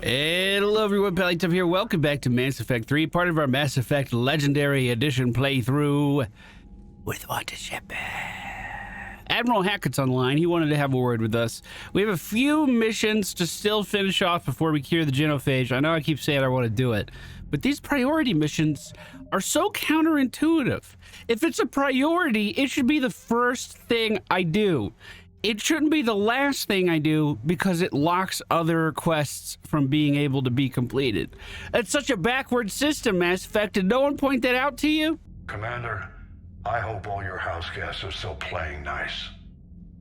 Hello everyone, Pallytub here. Welcome back to Mass Effect 3, part of our Mass Effect Legendary Edition playthrough with Watership. Admiral Hackett's online. He wanted to have a word with us. We have a few missions to still finish off before we cure the genophage. I know I keep saying I want to do it, but these priority missions are so counterintuitive. If it's a priority, it should be the first thing I do. It shouldn't be the last thing I do because it locks other quests from being able to be completed. It's such a backward system, Mass Effect. Did no one point that out to you? Commander, I hope all your house guests are still playing nice.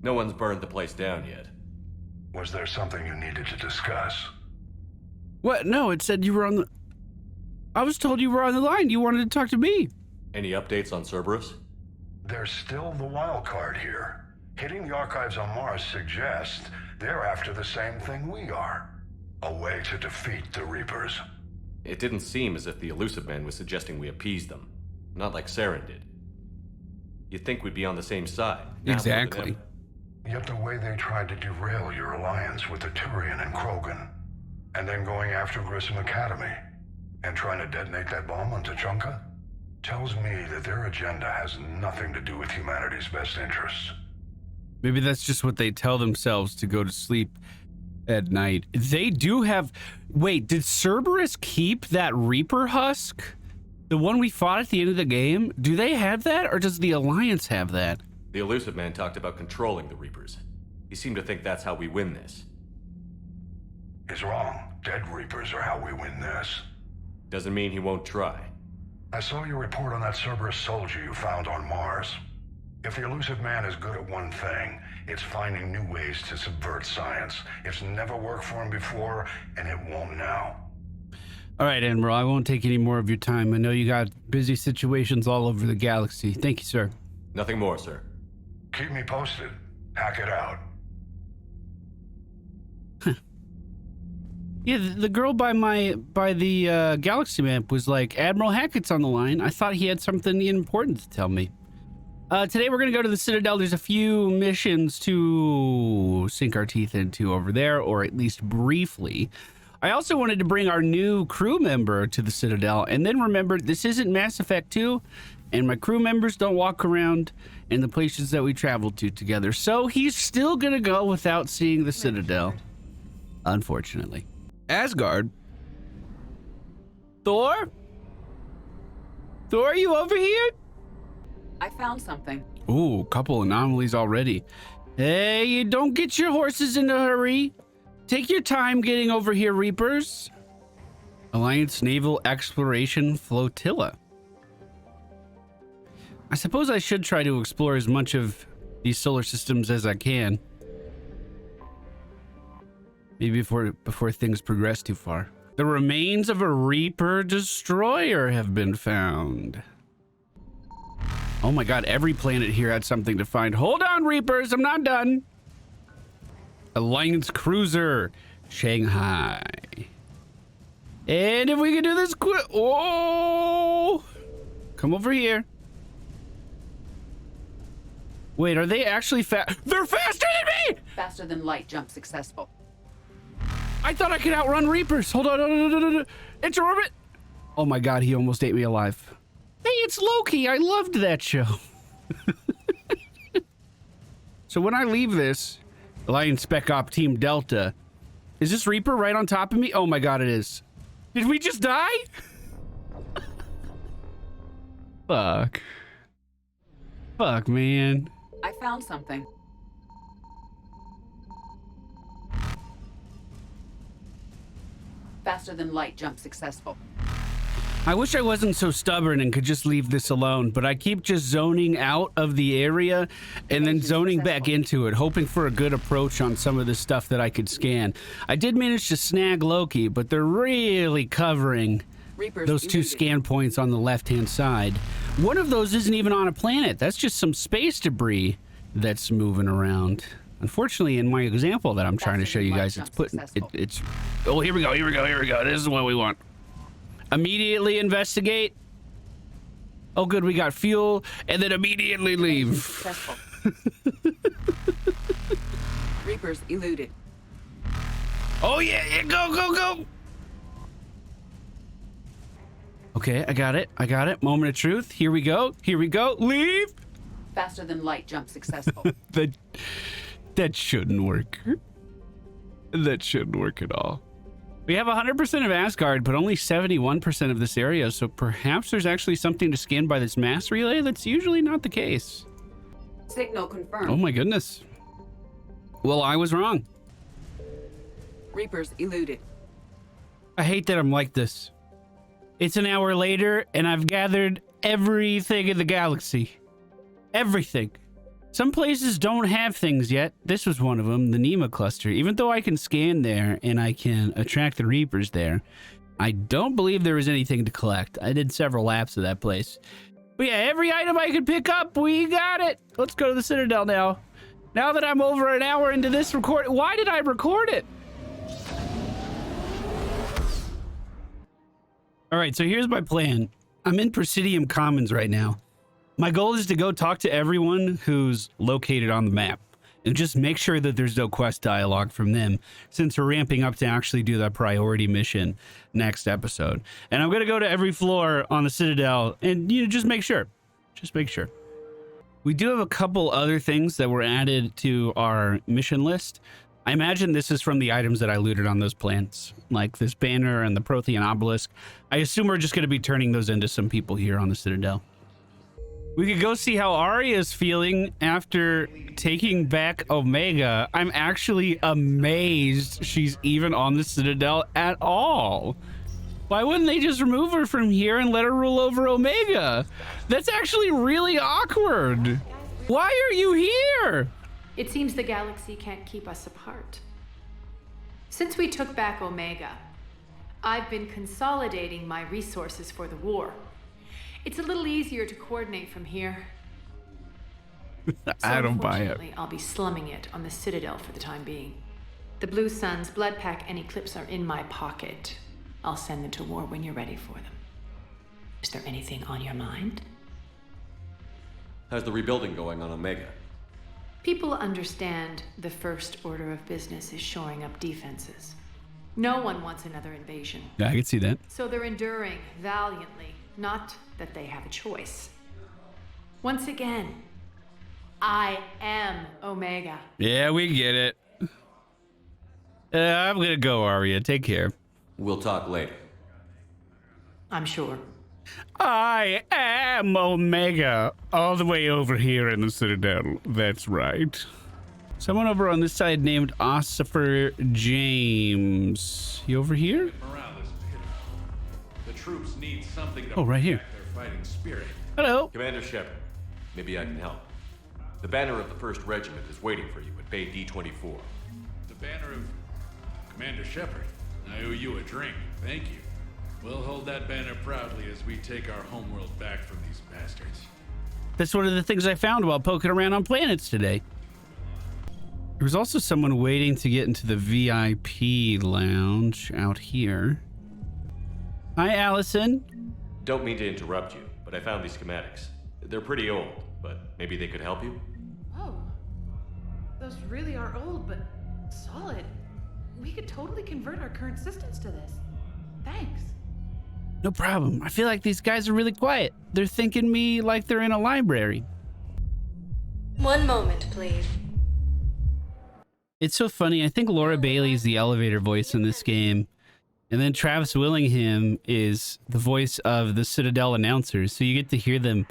No one's burned the place down yet. Was there something you needed to discuss? What? No, it said you were on the... I was told you were on the line. You wanted to talk to me. Any updates on Cerberus? There's still the wild card here. Hitting the archives on Mars suggests they're after the same thing we are. A way to defeat the Reapers. It didn't seem as if the Elusive Man was suggesting we appease them. Not like Saren did. You'd think we'd be on the same side. Exactly. Yet the way they tried to derail your alliance with the Turian and Krogan, and then going after Grissom Academy, and trying to detonate that bomb on Tuchanka, tells me that their agenda has nothing to do with humanity's best interests. Maybe that's just what they tell themselves to go to sleep at night. They do have... Wait, did Cerberus keep that Reaper husk? The one we fought at the end of the game? Do they have that, or does the Alliance have that? The Elusive Man talked about controlling the Reapers. He seemed to think that's how we win this. He's wrong. Dead Reapers are how we win this. Doesn't mean he won't try. I saw your report on that Cerberus soldier you found on Mars. If the Elusive Man is good at one thing, it's finding new ways to subvert science. It's never worked for him before, and it won't now. All right, Admiral, I won't take any more of your time. I know you got busy situations all over the galaxy. Thank you, sir. Nothing more, sir. Keep me posted. Hack it out. Yeah, the girl by the galaxy map was like, Admiral Hackett's on the line. I thought he had something important to tell me. Today we're going to go to the Citadel. There's a few missions to sink our teeth into over there, or at least briefly. I also wanted to bring our new crew member to the Citadel, and then remembered this isn't Mass Effect 2, and my crew members don't walk around in the places that we traveled to together. So he's still going to go without seeing the Citadel, unfortunately. Asgard? Thor? Thor, are you over here? I found something. Ooh, couple anomalies already. Hey, you don't get your horses in a hurry. Take your time getting over here, Reapers. Alliance Naval Exploration Flotilla. I suppose I should try to explore as much of these solar systems as I can. Maybe before things progress too far. The remains of a Reaper destroyer have been found. Oh my god, every planet here had something to find. Hold on, Reapers, I'm not done. Alliance Cruiser, Shanghai. And if we can do this quick... Oh! Come over here. Wait, are they actually fast? They're faster than me! Faster than light, jump successful. I thought I could outrun Reapers. Hold on, no. Enter orbit. Oh my god, he almost ate me alive. Hey, it's Loki. I loved that show. So when I leave this, Alliance Spec Op Team Delta, is this Reaper right on top of me? Oh my god, it is. Did we just die? Fuck. Fuck, man. I found something. Faster than light, jump successful. I wish I wasn't so stubborn and could just leave this alone, but I keep just zoning out of the area and then zoning back into it, hoping for a good approach on some of the stuff that I could scan. I did manage to snag Loki, but they're really covering those two scan points on the left-hand side. One of those isn't even on a planet. That's just some space debris that's moving around. Unfortunately, in my example that I'm trying to show you guys, it's oh, here we go. This is what we want. Immediately investigate. Oh, good, we got fuel, and then immediately leave. Reapers eluded. Oh, yeah, go, go, go. Okay, I got it. I got it. Moment of truth. Here we go. Here we go. Leave. Faster than light jump successful. That shouldn't work. That shouldn't work at all. We have 100% of Asgard, but only 71% of this area, so perhaps there's actually something to scan by this mass relay that's usually not the case. Signal confirmed. Oh my goodness. Well, I was wrong. Reapers eluded. I hate that I'm like this. It's an hour later, and I've gathered everything in the galaxy. Everything. Some places don't have things yet. This was one of them, the Nema cluster. Even though I can scan there and I can attract the Reapers there, I don't believe there was anything to collect. I did several laps of that place. But yeah, every item I could pick up, we got it. Let's go to the Citadel now. Now that I'm over an hour into this record, why did I record it? All right, so here's my plan. I'm in Presidium Commons right now. My goal is to go talk to everyone who's located on the map and just make sure that there's no quest dialogue from them, since we're ramping up to actually do that priority mission next episode. And I'm going to go to every floor on the Citadel and, you know, just make sure. Just make sure. We do have a couple other things that were added to our mission list. I imagine this is from the items that I looted on those plants, like this banner and the Prothean obelisk. I assume we're just going to be turning those into some people here on the Citadel. We could go see how Arya's feeling after taking back Omega. I'm actually amazed she's even on the Citadel at all. Why wouldn't they just remove her from here and let her rule over Omega? That's actually really awkward. Why are you here? It seems the galaxy can't keep us apart. Since we took back Omega, I've been consolidating my resources for the war. It's a little easier to coordinate from here. I don't buy it. I'll be slumming it on the Citadel for the time being. The Blue Suns, Blood Pack, and Eclipse are in my pocket. I'll send them to war when you're ready for them. Is there anything on your mind? How's the rebuilding going on Omega? People understand the first order of business is shoring up defenses. No one wants another invasion. Yeah, I can see that. So they're enduring valiantly, not that they have a choice. Once again, I am Omega. Yeah, we get it. I'm gonna go, Arya. Take care. We'll talk later. I'm sure. I am Omega, all the way over here in the Citadel. That's right. Someone over on this side named Osoba James. You over here? Morale is pitiful. The troops need something to right here. protect their fighting spirit. Hello. Commander Shepard, maybe I can help. The banner of the 1st Regiment is waiting for you at Bay D-24. The banner of Commander Shepard. I owe you a drink. Thank you. We'll hold that banner proudly as we take our homeworld back from these bastards. That's one of the things I found while poking around on planets today. There was also someone waiting to get into the VIP lounge out here. Hi, Allison. Don't mean to interrupt you, but I found these schematics. They're pretty old, but maybe they could help you? Oh, those really are old, but solid. We could totally convert our current systems to this. Thanks. No problem. I feel like these guys are really quiet. They're thinking me like they're in a library. One moment, please. It's so funny. I think Laura Bailey is the elevator voice in this game. And then Travis Willingham is the voice of the Citadel announcers. So you get to hear them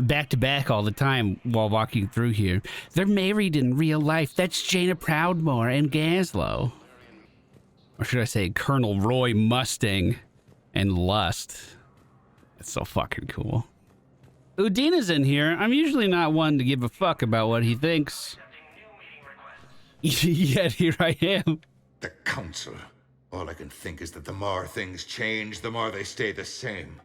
back to back all the time while walking through here. They're married in real life. That's Jaina Proudmoore and Gaslow. Or should I say Colonel Roy Mustang and Lust. That's so fucking cool. Udina's in here. I'm usually not one to give a fuck about what he thinks. Yet here I am. The Council. All I can think is that the more things change, the more they stay the same.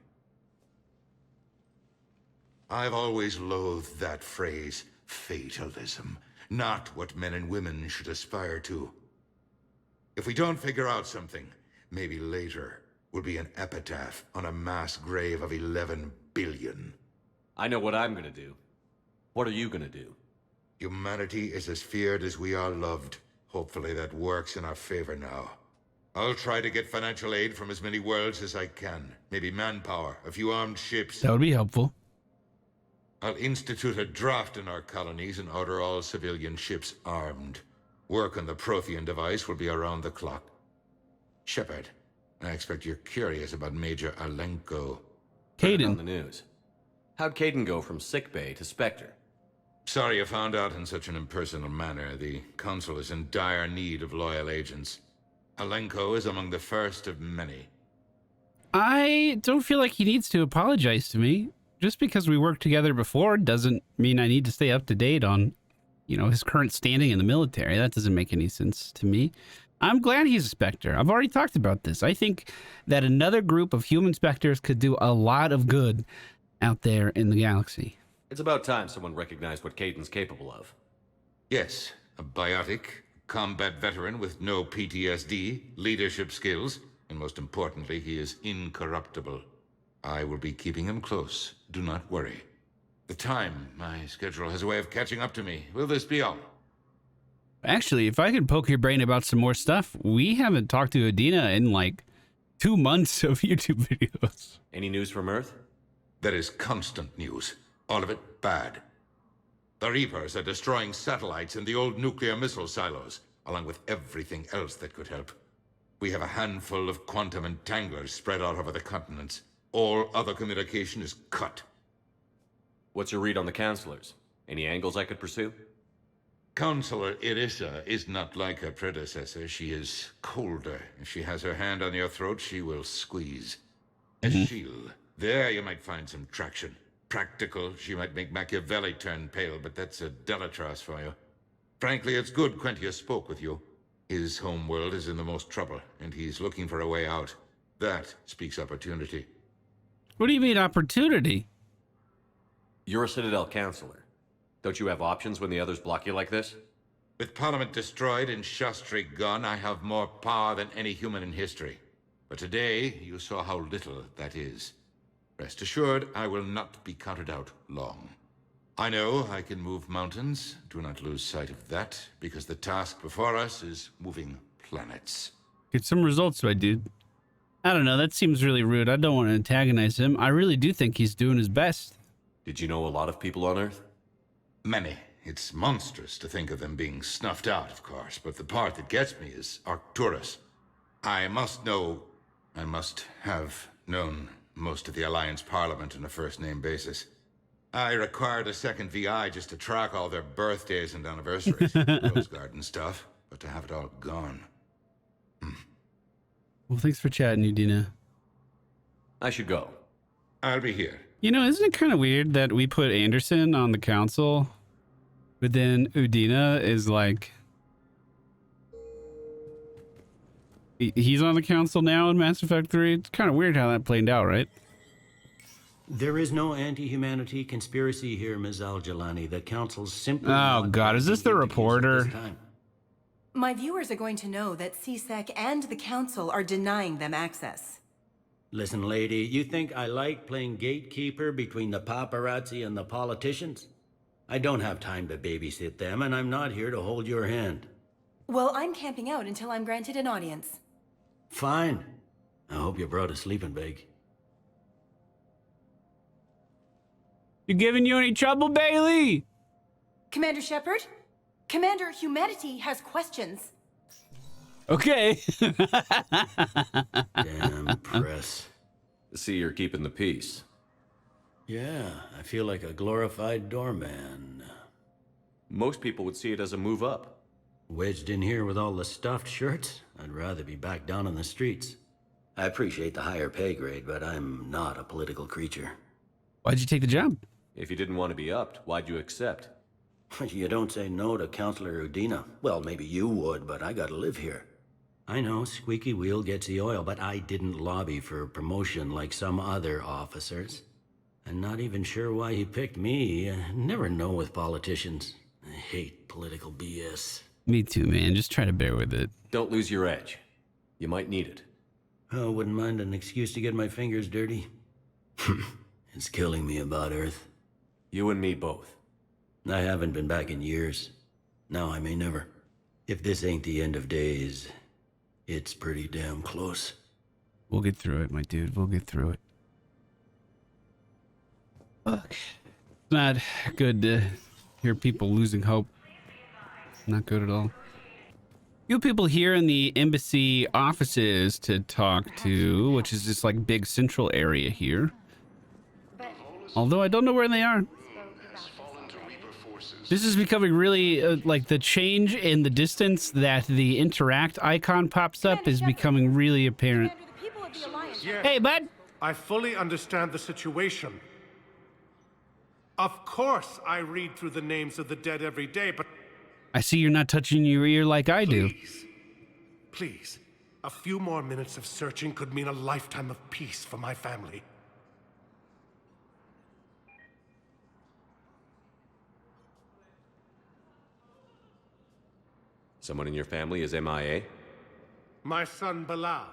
I've always loathed that phrase, fatalism. Not what men and women should aspire to. If we don't figure out something, maybe later will be an epitaph on a mass grave of 11 billion. I know what I'm gonna do. What are you gonna do? Humanity is as feared as we are loved. Hopefully that works in our favor now. I'll try to get financial aid from as many worlds as I can. Maybe manpower, a few armed ships. That would be helpful. I'll institute a draft in our colonies and order all civilian ships armed. Work on the Prothean device will be around the clock. Shepard, I expect you're curious about Major Alenko. On the Caden. news. How'd Caden go from sickbay to Spectre? Sorry you found out in such an impersonal manner. The Council is in dire need of loyal agents. Alenko is among the first of many. I don't feel like he needs to apologize to me. Just because we worked together before doesn't mean I need to stay up to date on, his current standing in the military. That doesn't make any sense to me. I'm glad he's a Spectre. I've already talked about this. I think that another group of human Spectres could do a lot of good out there in the galaxy. It's about time someone recognized what Caden's capable of. Yes, a biotic, combat veteran with no PTSD, leadership skills, and most importantly, he is incorruptible. I will be keeping him close. Do not worry. My schedule has a way of catching up to me. Will this be all? Actually, if I could poke your brain about some more stuff, we haven't talked to Adina in like 2 months of YouTube videos. Any news from Earth? There is constant news. All of it bad. The Reapers are destroying satellites and the old nuclear missile silos, along with everything else that could help. We have a handful of quantum entanglers spread out over the continents. All other communication is cut. What's your read on the counselors? Any angles I could pursue? Counselor Irissa is not like her predecessor. She is colder. If she has her hand on your throat, she will squeeze. Eschil, there you might find some traction. Practical, she might make Machiavelli turn pale, but that's a Delatras for you. Frankly, it's good Quentius spoke with you. His homeworld is in the most trouble, and he's looking for a way out. That speaks opportunity. What do you mean opportunity? You're a Citadel counselor. Don't you have options when the others block you like this? With Parliament destroyed and Shastri gone, I have more power than any human in history. But today, you saw how little that is. Rest assured, I will not be counted out long. I know I can move mountains. Do not lose sight of that, because the task before us is moving planets. Get some results, my dude. I don't know, that seems really rude. I don't want to antagonize him. I really do think he's doing his best. Did you know a lot of people on Earth? Many. It's monstrous to think of them being snuffed out, of course, but the part that gets me is Arcturus. I must have known most of the Alliance Parliament on a first-name basis. I required a second VI just to track all their birthdays and anniversaries, Rose Garden stuff, but to have it all gone. Well, thanks for chatting, Udina. I should go. I'll be here. Isn't it kind of weird that we put Anderson on the council, but then Udina is like... He's on the council now in Mass Effect 3? It's kind of weird how that played out, right? There is no anti-humanity conspiracy here, Ms. Al-Jalani. The council's simply... Oh, God, is this the reporter? My viewers are going to know that CSEC and the council are denying them access. Listen, lady, you think I like playing gatekeeper between the paparazzi and the politicians? I don't have time to babysit them, and I'm not here to hold your hand. Well, I'm camping out until I'm granted an audience. Fine. I hope you brought a sleeping bag. You giving you any trouble, Bailey? Commander Shepard? Commander, humanity has questions. Okay. Damn press. See, you're keeping the peace. Yeah, I feel like a glorified doorman. Most people would see it as a move up. Wedged in here with all the stuffed shirts, I'd rather be back down on the streets. I appreciate the higher pay grade, but I'm not a political creature. Why'd you take the job? If you didn't want to be upped, why'd you accept? You don't say no to Counselor Udina. Well, maybe you would, but I gotta live here. I know, squeaky wheel gets the oil, but I didn't lobby for promotion like some other officers. I'm not even sure why he picked me. I never know with politicians. I hate political BS. Me too, man. Just try to bear with it. Don't lose your edge. You might need it. Oh, wouldn't mind an excuse to get my fingers dirty. It's killing me about Earth. You and me both. I haven't been back in years. Now I may never. If this ain't the end of days, It's pretty damn close. We'll get through it, my dude. We'll get through it. Fuck. It's not good to hear people losing hope. Not good at all. You people here in the embassy offices to talk to, which is this like big central area here. Although I don't know where they are. This is becoming really like the change in the distance that the interact icon pops up is becoming really apparent. Yes, hey, bud. I fully understand the situation. Of course I read through the names of the dead every day, but... I see you're not touching your ear like I do. Please, a few more minutes of searching could mean a lifetime of peace for my family. Someone in your family is MIA? My son Bilal.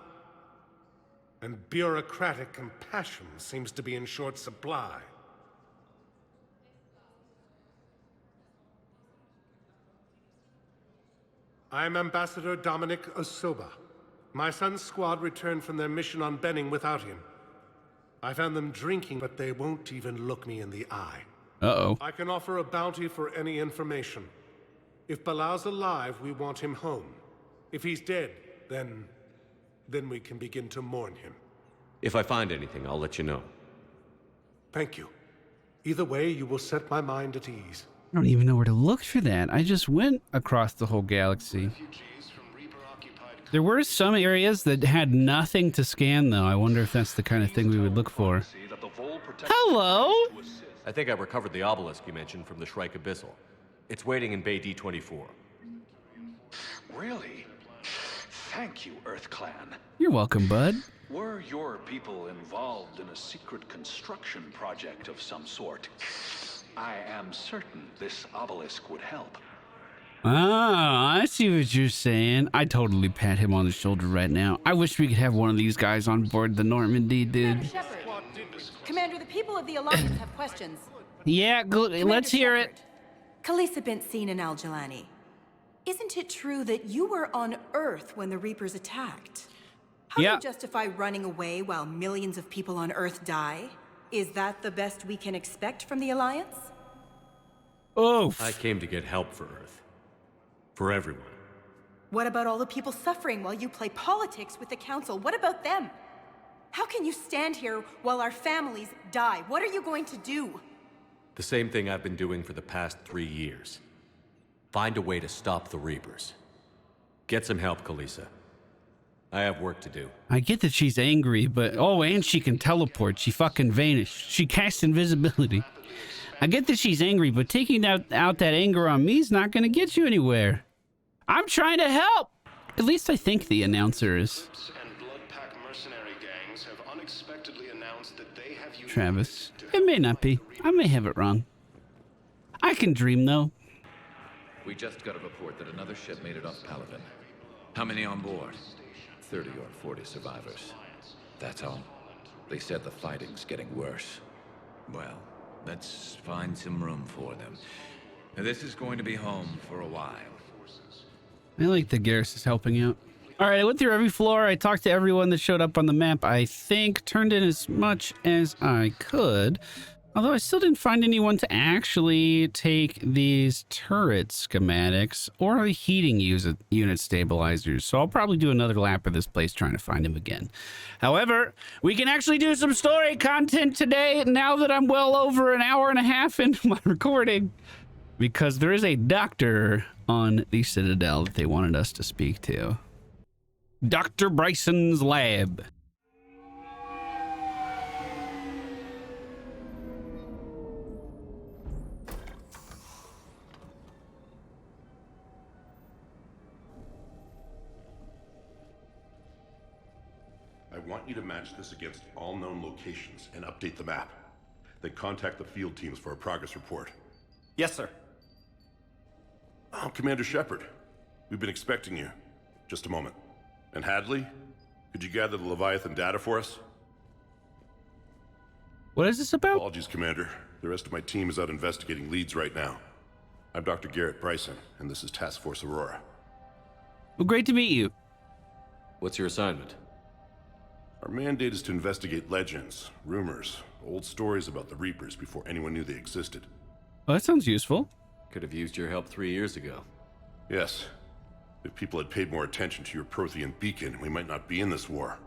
And bureaucratic compassion seems to be in short supply. I'm Ambassador Dominic Osoba. My son's squad returned from their mission on Benning without him. I found them drinking, but they won't even look me in the eye. Uh-oh. I can offer a bounty for any information. If Bilal's alive, we want him home. If he's dead, then we can begin to mourn him. If I find anything, I'll let you know. Thank you. Either way, you will set my mind at ease. I don't even know where to look for that. I just went across the whole galaxy. There were some areas that had nothing to scan, though. I wonder if that's the kind of thing we would look for. Hello? I think I recovered the obelisk you mentioned from the Shrike Abyssal. It's waiting in Bay D24. Really? Thank you, Earth Clan. You're welcome, bud. Were your people involved in a secret construction project of some sort? I am certain this obelisk would help. Ah, I see what you're saying. I totally pat him on the shoulder right now. I wish we could have one of these guys on board the Normandy, dude. Commander, the people of the Alliance have questions. Yeah, let's hear it. Kalisa bint seen in Al-Jalani. Isn't it true that you were on Earth when the Reapers attacked? How do you justify running away while millions of people on Earth die? Is that the best we can expect from the Alliance? Oh. I came to get help for Earth. For everyone. What about all the people suffering while you play politics with the Council? What about them? How can you stand here while our families die? What are you going to do? The same thing I've been doing for the past 3 years. Find a way to stop the Reapers. Get some help, Kalisa. I have work to do. I get that she's angry, but... Oh, and she can teleport. She fucking vanished. She casts invisibility. I get that she's angry, but taking out that anger on me is not going to get you anywhere. I'm trying to help! At least I think the announcer is. Travis. It may not be. I may have it wrong. I can dream, though. We just got a report that another ship made it off Paladin. How many on board? 30 or 40 survivors. That's all. They said the fighting's getting worse. Well, let's find some room for them. This is going to be home for a while. I like that Garrus is helping out. All right, I went through every floor. I talked to everyone that showed up on the map. I think turned in as much as I could. Although I still didn't find anyone to actually take these turret schematics or the heating unit stabilizers. So I'll probably do another lap of this place trying to find him again. However, we can actually do some story content today now that I'm well over an hour and a half into my recording. Because there is a doctor on the Citadel that they wanted us to speak to. Dr. Bryson's lab. I want you to match this against all known locations and update the map. Then contact the field teams for a progress report. Yes, sir. Oh, Commander Shepard. We've been expecting you. Just a moment. And Hadley, could you gather the Leviathan data for us? What is this about? Apologies, Commander. The rest of my team is out investigating leads right now. I'm Dr. Garrett Bryson, and this is Task Force Aurora. Well, great to meet you. What's your assignment? Our mandate is to investigate legends, rumors, old stories about the Reapers before anyone knew they existed. Well, that sounds useful. Could have used your help 3 years ago. Yes. If people had paid more attention to your Prothean beacon, we might not be in this war.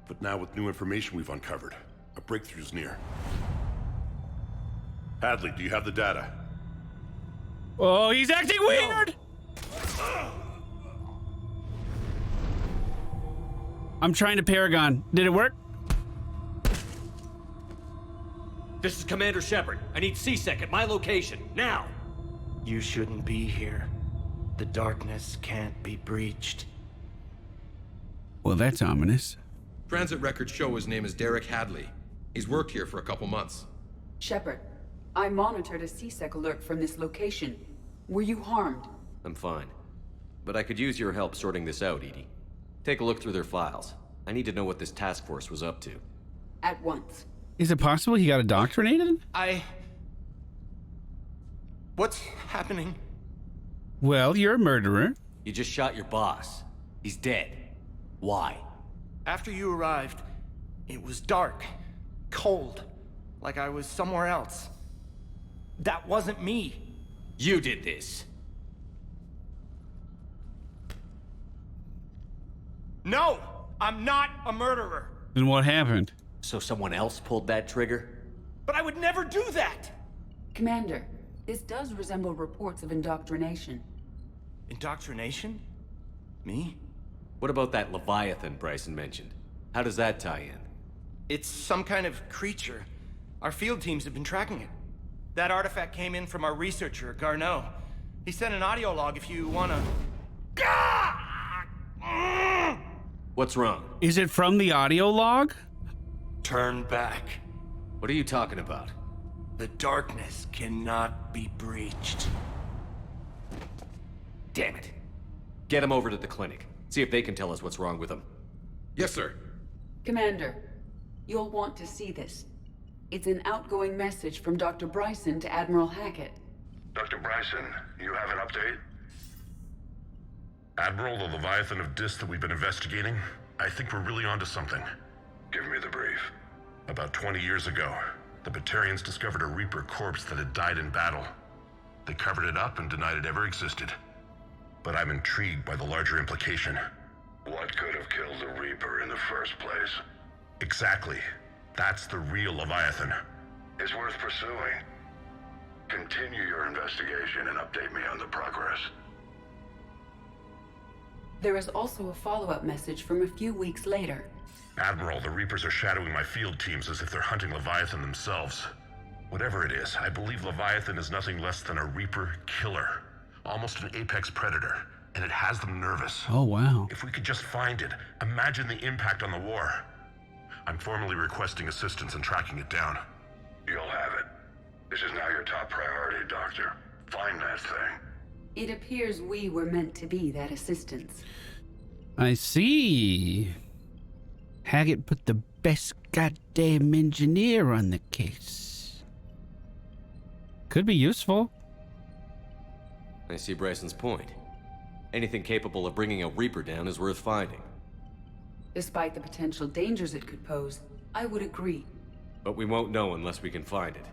But now with new information we've uncovered, a breakthrough's near. Hadley, do you have the data? Oh, he's acting weird! I'm trying to Paragon. Did it work? This is Commander Shepard. I need C-Sec at my location, now! You shouldn't be here. The darkness can't be breached. Well, that's ominous. Transit records show his name is Derek Hadley. He's worked here for a couple months. Shepard, I monitored a C-Sec alert from this location. Were you harmed? I'm fine. But I could use your help sorting this out, Edie. Take a look through their files. I need to know what this task force was up to. At once. Is it possible he got indoctrinated? What's happening? Well, you're a murderer. You just shot your boss. He's dead. Why? After you arrived, it was dark, cold, like I was somewhere else. That wasn't me. You did this. No, I'm not a murderer. Then what happened? So someone else pulled that trigger? But I would never do that! Commander, this does resemble reports of indoctrination. Indoctrination? Me? What about that Leviathan Bryson mentioned? How does that tie in? It's some kind of creature. Our field teams have been tracking it. That artifact came in from our researcher, Garneau. He sent an audio log if you wanna... What's wrong? Is it from the audio log? Turn back. What are you talking about? The darkness cannot be breached. Damn it. Get him over to the clinic. See if they can tell us what's wrong with him. Yes, sir. Commander, you'll want to see this. It's an outgoing message from Dr. Bryson to Admiral Hackett. Dr. Bryson, you have an update? Admiral, the Leviathan of Dis that we've been investigating, I think we're really onto something. Give me the brief. About 20 years ago, the Batarians discovered a Reaper corpse that had died in battle. They covered it up and denied it ever existed. But I'm intrigued by the larger implication. What could have killed the Reaper in the first place? Exactly. That's the real Leviathan. It's worth pursuing. Continue your investigation and update me on the progress. There is also a follow-up message from a few weeks later. Admiral, the Reapers are shadowing my field teams as if they're hunting Leviathan themselves. Whatever it is, I believe Leviathan is nothing less than a Reaper killer. Almost an apex predator, and it has them nervous. Oh, wow. If we could just find it, imagine the impact on the war. I'm formally requesting assistance in tracking it down. You'll have it. This is now your top priority, Doctor. Find that thing. It appears we were meant to be that assistance. I see. Hackett put the best goddamn engineer on the case. Could be useful. I see Bryson's point. Anything capable of bringing a Reaper down is worth finding. Despite the potential dangers it could pose, I would agree. But we won't know unless we can find it.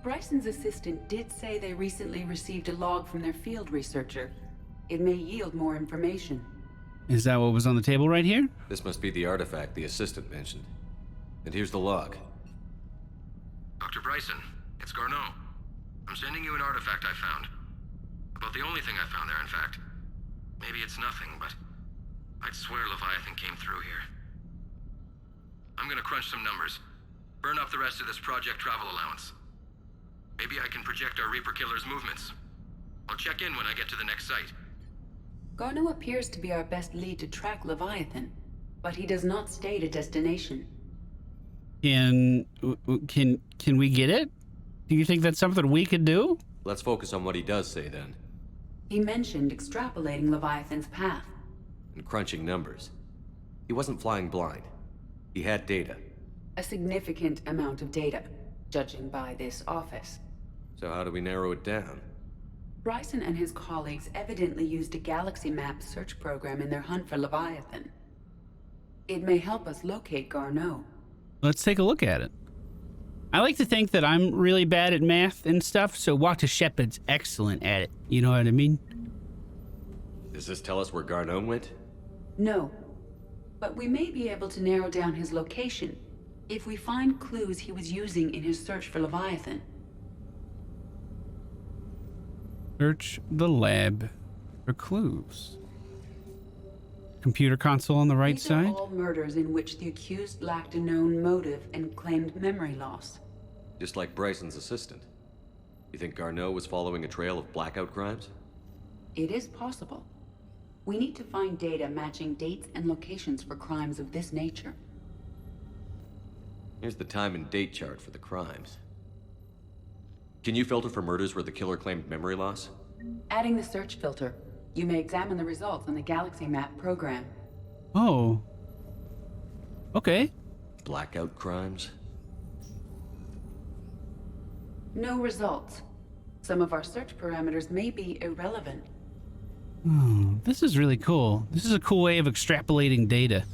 Bryson's assistant did say they recently received a log from their field researcher. It may yield more information. Is that what was on the table right here? This must be the artifact the assistant mentioned. And here's the log. Dr. Bryson, it's Garneau. I'm sending you an artifact I found. About the only thing I found there, in fact. Maybe it's nothing, but I'd swear Leviathan came through here. I'm gonna crunch some numbers. Burn up the rest of this project travel allowance. Maybe I can project our Reaper killer's movements. I'll check in when I get to the next site. Garneau appears to be our best lead to track Leviathan, but he does not state a destination. Can we get it? Do you think that's something we could do? Let's focus on what he does say then. He mentioned extrapolating Leviathan's path. And crunching numbers. He wasn't flying blind. He had data. A significant amount of data, judging by this office. So how do we narrow it down? Bryson and his colleagues evidently used a galaxy map search program in their hunt for Leviathan. It may help us locate Garneau. Let's take a look at it. I like to think that I'm really bad at math and stuff, so Walter Shepard's excellent at it. You know what I mean? Does this tell us where Garneau went? No, but we may be able to narrow down his location if we find clues he was using in his search for Leviathan. Search the lab for clues. Computer console on the right These side. are all murders in which the accused lacked a known motive and claimed memory loss. Just like Brysons' assistant. You think Garneau was following a trail of blackout crimes? It is possible. We need to find data matching dates and locations for crimes of this nature. Here's the time and date chart for the crimes. Can you filter for murders where the killer claimed memory loss? Adding the search filter, you may examine the results on the Galaxy Map program. Oh. Okay. Blackout crimes? No results. Some of our search parameters may be irrelevant. Oh, this is really cool. This is a cool way of extrapolating data.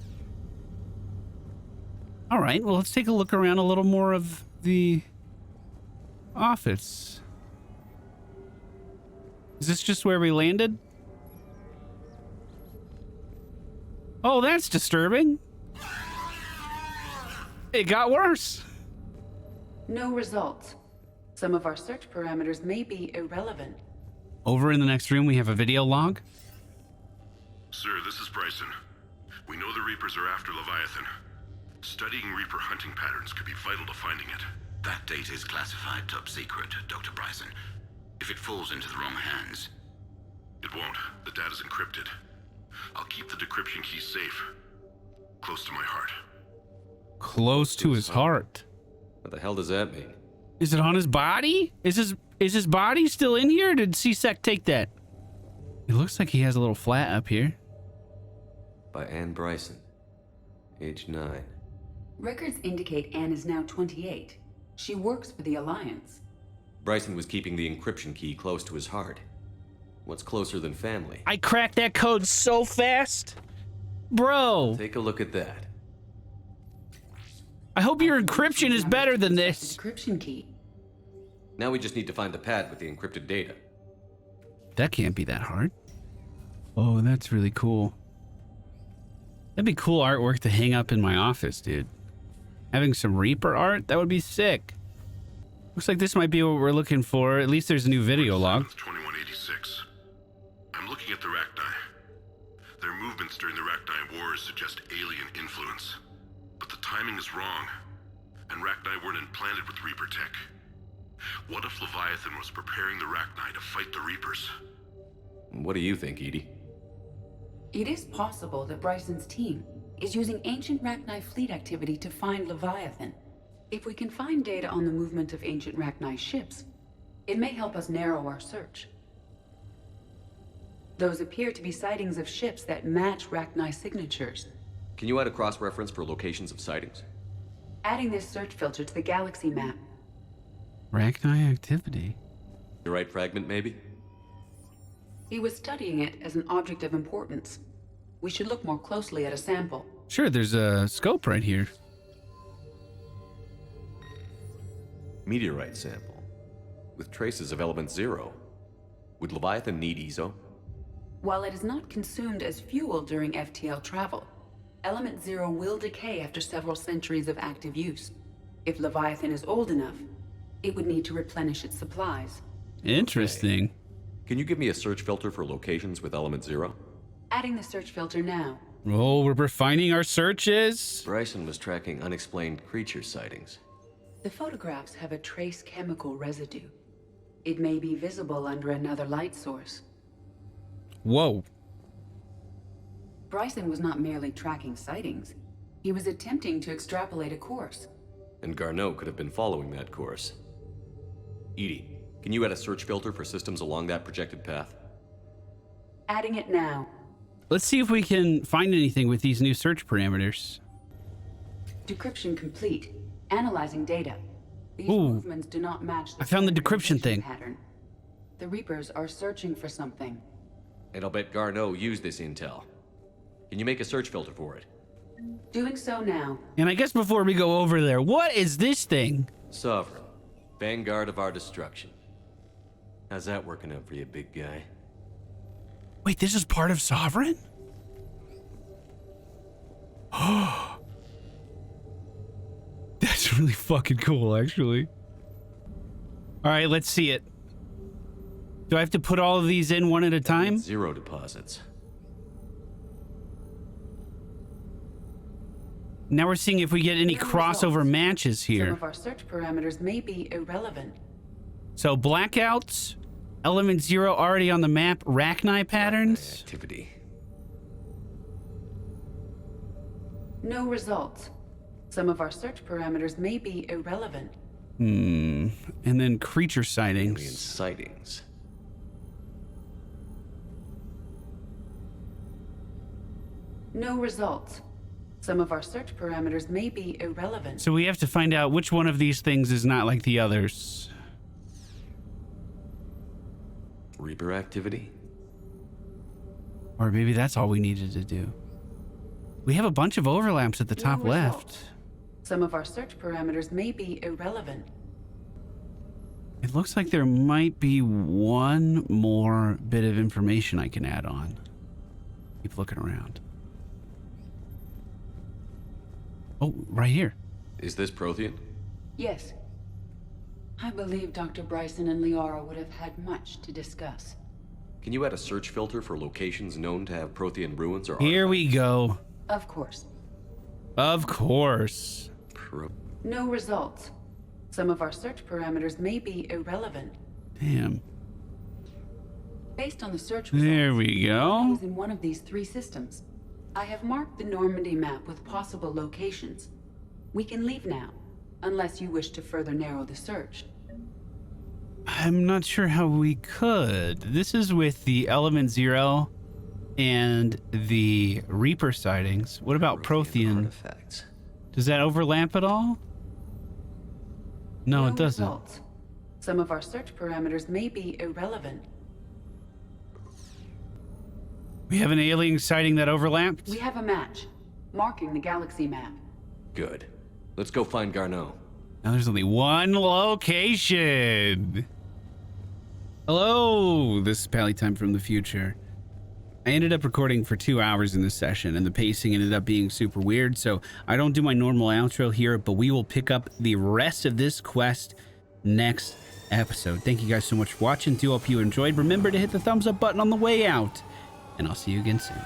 All right, well, let's take a look around a little more of the office. Is this just where we landed? Oh, that's disturbing. It got worse. No results. Some of our search parameters may be irrelevant. Over in the next room, we have a video log. Sir, this is Bryson. We know the Reapers are after Leviathan. Studying Reaper hunting patterns could be vital to finding it. That data is classified top secret, Dr. Bryson. If it falls into the wrong hands... It won't. The data's encrypted. I'll keep the decryption key safe. Close to my heart. Close to his heart. What the hell does that mean? Is it on his body? Is his body still in here? Or did C-Sec take that? It looks like he has a little flat up here. By Anne Bryson. Age 9. Records indicate Anne is now 28. She works for the Alliance. Bryson was keeping the encryption key close to his heart. What's closer than family? I cracked that code so fast. Bro. Take a look at that. I hope your encryption is better than this. Encryption key. Now we just need to find the pad with the encrypted data. That can't be that hard. Oh, that's really cool. That'd be cool artwork to hang up in my office, dude. Having some Reaper art, that would be sick. Looks like this might be what we're looking for. At least there's a new video log. 2186. I'm looking at the Rachni. Their movements during the Rachni Wars suggest alien influence. But the timing is wrong, and Rachni weren't implanted with Reaper tech. What if Leviathan was preparing the Rachni to fight the Reapers? What do you think, Edie? It is possible that Bryson's team is using ancient Rachni fleet activity to find Leviathan. If we can find data on the movement of ancient Rachni ships, it may help us narrow our search. Those appear to be sightings of ships that match Rachni signatures. Can you add a cross-reference for locations of sightings? Adding this search filter to the Galaxy Map. Rachni activity. The right fragment, maybe? He was studying it as an object of importance. We should look more closely at a sample. Sure, there's a scope right here. Meteorite sample. With traces of element 0. Would Leviathan need ESO? While it is not consumed as fuel during FTL travel, element 0 will decay after several centuries of active use. If Leviathan is old enough, it would need to replenish its supplies. Interesting. Okay. Can you give me a search filter for locations with element 0? Adding the search filter now. Oh, we're refining our searches. Bryson was tracking unexplained creature sightings. The photographs have a trace chemical residue. It may be visible under another light source. Whoa. Bryson was not merely tracking sightings. He was attempting to extrapolate a course. And Garneau could have been following that course. Edie, can you add a search filter for systems along that projected path? Adding it now. Let's see if we can find anything with these new search parameters. Decryption complete. Analyzing data. These Ooh. movements do not match the I found the decryption thing. pattern. The Reapers are searching for something. And I'll bet Garneau used this intel. Can you make a search filter for it? Doing so now. And I guess before we go over there, what is this thing? Sovereign. Vanguard of our destruction. How's that working out for you, big guy? Wait, this is part of Sovereign? Oh. That's really fucking cool, actually. All right, let's see it. Do I have to put all of these in one at a time? 0 deposits. Now we're seeing if we get any crossover matches here. Some of our search parameters may be irrelevant. So blackouts, element 0 already on the map, Rachni patterns. Activity. No results. Some of our search parameters may be irrelevant. And then creature sightings. Alien sightings. No results. Some of our search parameters may be irrelevant. So we have to find out which one of these things is not like the others. Reaper activity? Or maybe that's all we needed to do. We have a bunch of overlaps at the top left. Some of our search parameters may be irrelevant. It looks like there might be one more bit of information I can add on. Keep looking around. Oh, right here. Is this Prothean? Yes. I believe Dr. Bryson and Liara would have had much to discuss. Can you add a search filter for locations known to have Prothean ruins or Here we go. Of course. Of course. No results. Some of our search parameters may be irrelevant. Damn. Based on the search There we go. in one of these 3 systems. I have marked the Normandy map with possible locations. We can leave now, unless you wish to further narrow the search. I'm not sure how we could. This is with the element 0 and the Reaper sightings. What about Prothean? Artifacts. Does that overlap at all? No, it doesn't. Results. Some of our search parameters may be irrelevant. We have an alien sighting that overlapped? We have a match, marking the galaxy map. Good. Let's go find Garneau. Now there's only one location. Hello, this is Pally Time from the future. I ended up recording for 2 hours in this session and the pacing ended up being super weird, so I don't do my normal outro here, but we will pick up the rest of this quest next episode. Thank you guys so much for watching. Do hope you enjoyed. Remember to hit the thumbs up button on the way out, and I'll see you again soon.